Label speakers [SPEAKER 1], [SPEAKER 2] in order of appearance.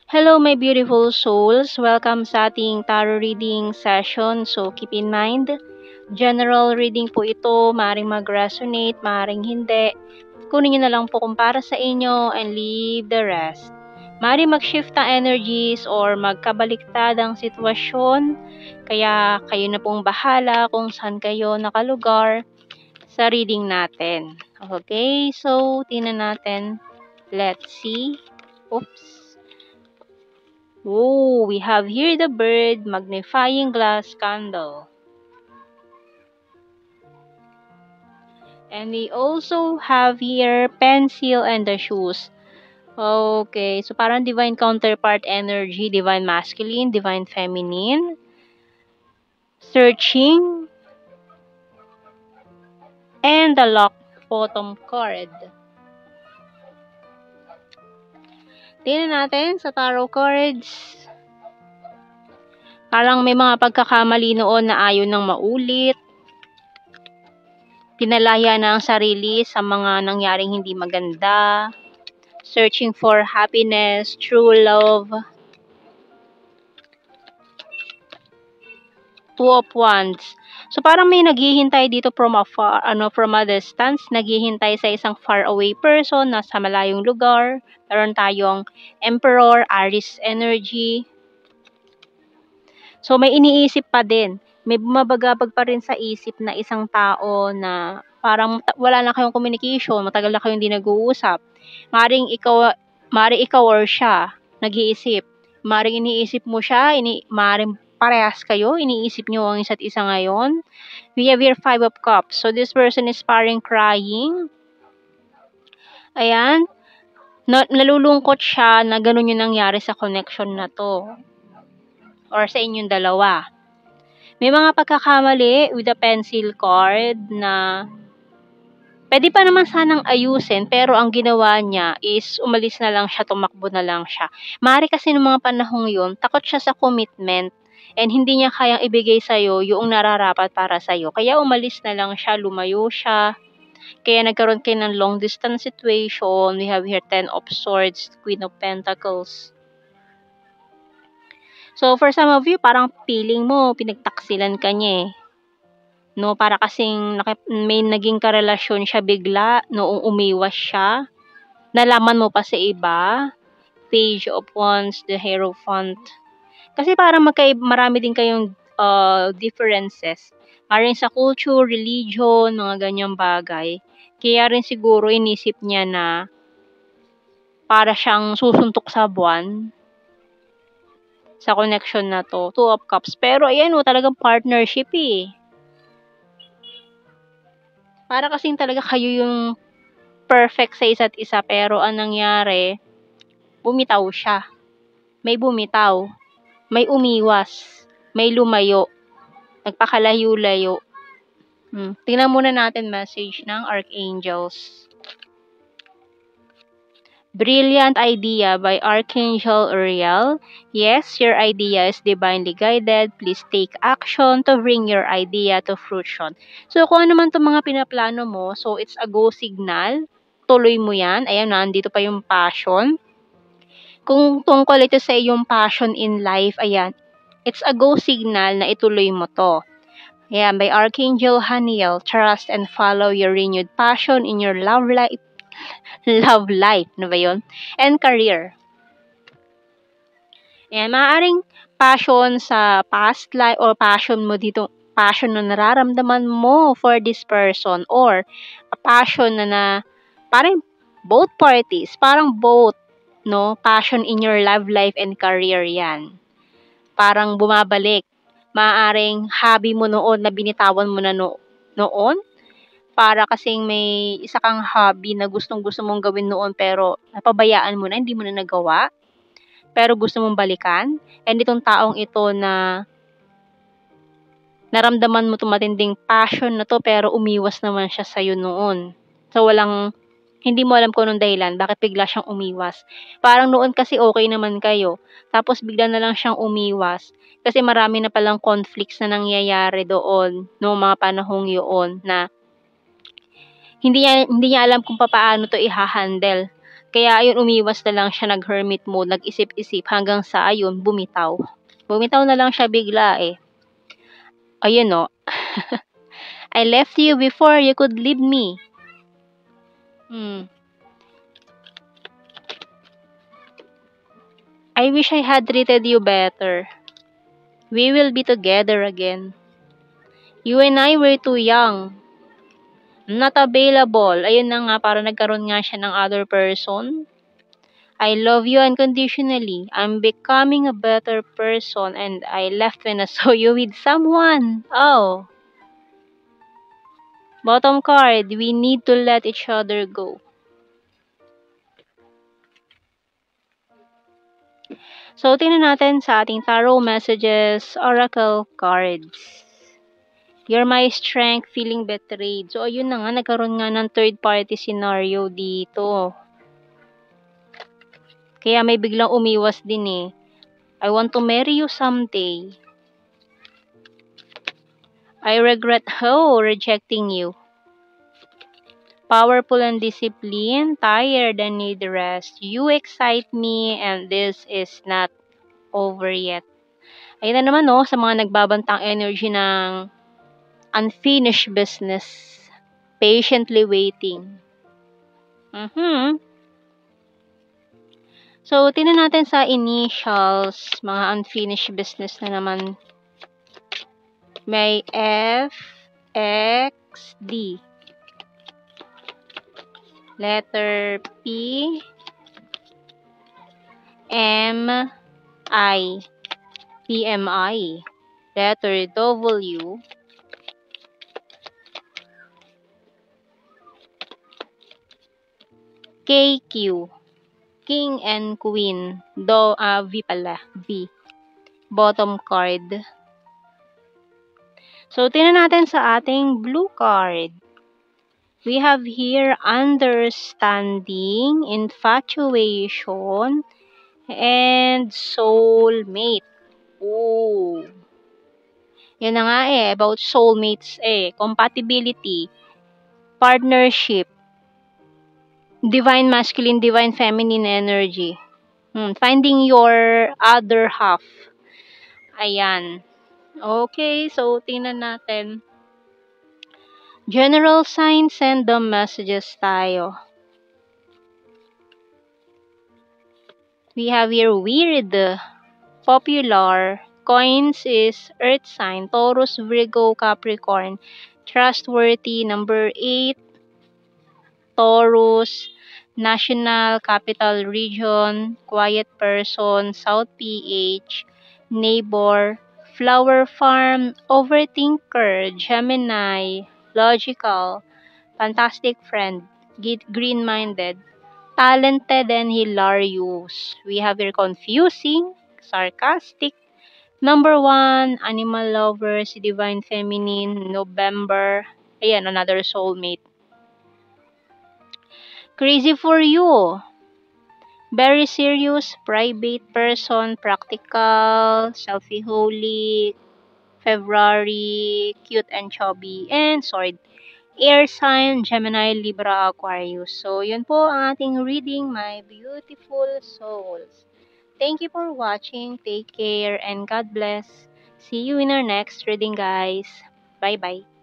[SPEAKER 1] Hello, my beautiful souls. Welcome sa ating tarot reading session. So, keep in mind, general reading po ito. Maaring mag-resonate, maaring hindi. Kunin nyo na lang po kung para sa inyo and leave the rest. Maaring mag-shift ang energies or magkabaliktad ang sitwasyon. Kaya kayo na pong bahala kung saan kayo nakalugar sa reading natin. Okay, so tingnan natin. Let's see. Oops. Oh, we have here the bird, magnifying glass candle. And we also have here pencil and the shoes. Okay, so parang divine counterpart energy, divine masculine, divine feminine. Searching. And the lock bottom card. Tingnan natin sa tarot cards. Parang may mga pagkakamali noon na ayaw nang maulit. Pinalaya na ang sarili sa mga nangyaring hindi maganda. Searching for happiness, true love. Two of Wands. So parang may naghihintay dito from a distance, naghihintay sa isang far away person nasa malayong lugar. Meron tayong Emperor, Aries energy. So may iniisip pa din. May bumabagabag pa rin sa isip na isang tao na parang wala na kayong communication, matagal na kayong hindi nag-uusap. Maring ikaw or siya nag-iisip. Maring iniisip mo siya, maring parehas kayo, iniisip nyo ang isa't isa ngayon. We have here 5 of Cups. So this person is parang crying. Ayan. Nalulungkot siya na ganun yung nangyari sa connection na to. Or sa inyong dalawa. May mga pagkakamali with a pencil card na pwede pa naman sanang ayusin, pero ang ginawa niya is umalis na lang siya, tumakbo na lang siya. Maaari kasi ng mga panahong yun, takot siya sa commitment and hindi niya kayang ibigay sa'yo yung nararapat para sa'yo. Kaya umalis na lang siya, lumayo siya. Kaya nagkaroon kayo ng long distance situation. We have here 10 of Swords, Queen of Pentacles. So, for some of you, parang feeling mo, pinagtaksilan ka niya eh. No, para kasing may naging karelasyon siya bigla noong umiwas siya. Nalaman mo pa sa iba. Page of Wands, the Hierophant. Kasi parang marami din kayong differences. Maring sa culture, religion, mga ganyang bagay. Kaya rin siguro inisip niya na para siyang susuntok sa buwan sa connection na to. Two of Cups. Pero ayan talagang partnership eh. Para kasing talaga kayo yung perfect sa isa't isa, pero ang nangyari, bumitaw siya. May bumitaw. May umiwas. May lumayo. Nagpakalayo-layo. Tingnan muna natin message ng Archangels. Brilliant idea by Archangel Uriel. Yes, your idea is divinely guided. Please take action to bring your idea to fruition. So, kung ano man itong mga pinaplano mo, so it's a go signal. Tuloy mo yan. Ayan, nandito pa yung passion. Kung tungkol ito sa iyong passion in life, ayan, it's a go signal na ituloy mo to. Ayan, by Archangel Haniel, trust and follow your renewed passion in your love life. Love life, ano ba yun? And career. Ayan, maaaring passion sa past life or passion mo dito, passion na nararamdaman mo for this person or a passion na parang both parties, parang both, no? Passion in your love life and career yan. Parang bumabalik. Maaaring hobby mo noon na binitawan mo na noon. Para kasing may isa kang hobby na gustong-gusto mong gawin noon pero napabayaan mo na, hindi mo na nagawa. Pero gusto mong balikan. And itong taong ito na naramdaman mo itong matinding passion na to pero umiwas naman siya sa'yo noon. So hindi mo alam kung anong dahilan, bakit bigla siyang umiwas. Parang noon kasi okay naman kayo. Tapos bigla na lang siyang umiwas. Kasi marami na palang conflicts na nangyayari doon noong mga panahong yun na hindi niya alam kung paano to i-handle. Kaya ayun, umiwas na lang siya, nag-hermit mode, nag-isip-isip hanggang sa ayun, bumitaw. Bumitaw na lang siya bigla eh. Ayun oh. I left you before you could leave me. I wish I had treated you better. We will be together again. You and I were too young. Not available. Ayun na nga, para nagkaroon nga siya ng other person. I love you unconditionally. I'm becoming a better person and I left when I saw you with someone. Oh. Bottom card, we need to let each other go. So, tingnan natin sa ating tarot messages, oracle cards. You're my strength, feeling betrayed. So, ayun na nga, nagkaroon nga ng third party scenario dito. Kaya may biglang umiwas din eh. I want to marry you someday. I regret rejecting you. Powerful and disciplined, tired and need rest. You excite me and this is not over yet. Ayun na naman sa mga nagbabantang energy ng unfinished business. Patiently waiting. So, tingnan natin sa initials, mga unfinished business na naman. May F, X, D. Letter P, M, I. PMI. Letter W. KQ. King and Queen. V pala. V. Bottom card. So, tingnan natin sa ating blue card. We have here understanding, infatuation, and soulmate. Oh. Yan na nga about soulmates compatibility, partnership, divine masculine, divine feminine energy. Finding your other half. Ayan. Okay, so tingnan natin. General signs and the messages tayo. We have here weird, popular, coins is earth sign, Taurus, Virgo, Capricorn, trustworthy, number 8, Taurus, national, capital region, quiet person, South PH, neighbor, flower farm, overthinker, Gemini, logical, fantastic friend, green-minded, talented and hilarious. We have here confusing, sarcastic, number 1, animal lovers, divine feminine, November. Ayan, another soulmate. Crazy for you. Very serious, private person, practical, selfie-holic, February, cute and chubby, and sword. Air sign, Gemini, Libra, Aquarius. So, yun po ang ating reading, my beautiful souls. Thank you for watching. Take care and God bless. See you in our next reading, guys. Bye-bye.